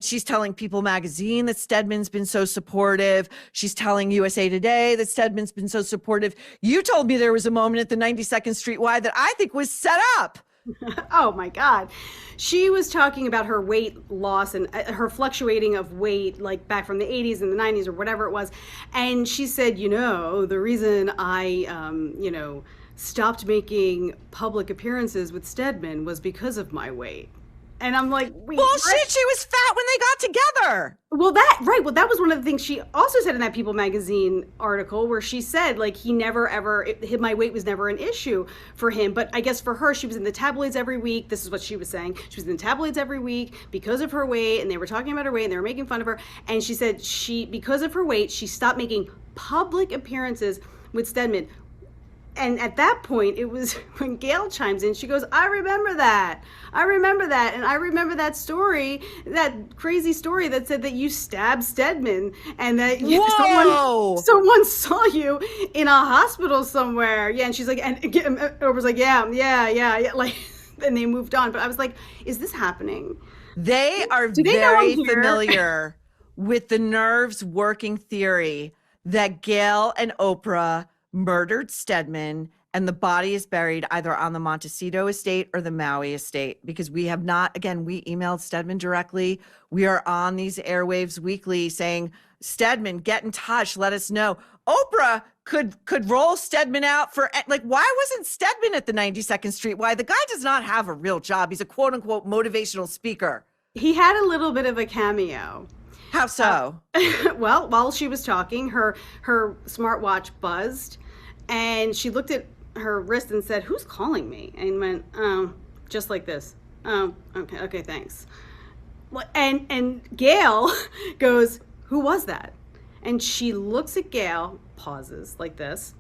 She's telling People magazine that Stedman's been so supportive. She's telling USA Today that Stedman's been so supportive. You told me there was a moment at the 92nd Street Y that I think was set up. Oh my God. She was talking about her weight loss and her fluctuating of weight, like back from the 80s and the 90s or whatever it was. And she said, the reason I, stopped making public appearances with Stedman was because of my weight. And I'm like, wait, bullshit. what? She was fat when they got together. Well, that was one of the things she also said in that People magazine article, where she said, like, he never ever, my weight was never an issue for him. But I guess for her, she was in the tabloids every week. This is what she was saying. She was in the tabloids every week because of her weight, and they were talking about her weight and they were making fun of her. And she said because of her weight, she stopped making public appearances with Stedman. And at that point, it was when Gail chimes in, she goes, I remember that. And I remember that story, that crazy story that said that you stabbed Stedman and that someone saw you in a hospital somewhere. Yeah. And she's like, and Oprah's like, yeah. Like, and they moved on. But I was like, is this happening? They are very familiar with the nerves working theory that Gail and Oprah murdered Stedman, and the body is buried either on the Montecito estate or the Maui estate, because we have not, again, we emailed Stedman directly. We are on these airwaves weekly saying, Stedman, get in touch, let us know. Oprah could roll Stedman out for, like, why wasn't Stedman at the 92nd Street? Why? The guy does not have a real job. He's a quote unquote motivational speaker. He had a little bit of a cameo. How so? Well, while she was talking, her smartwatch buzzed, and she looked at her wrist and said, "Who's calling me?" And went, "Oh, just like this. Oh, okay, thanks." And Gail goes, "Who was that?" And she looks at Gail, pauses like this.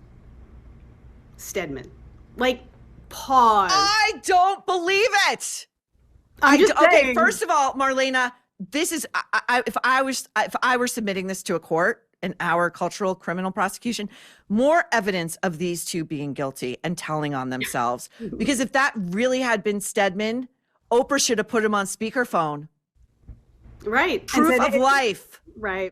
Stedman, like, pause. I don't believe it. Okay, first of all, Marlena, this is if I were submitting this to a court in our cultural criminal prosecution, more evidence of these two being guilty and telling on themselves. Because if that really had been Stedman, Oprah should have put him on speakerphone. Right. Proof of life. Right.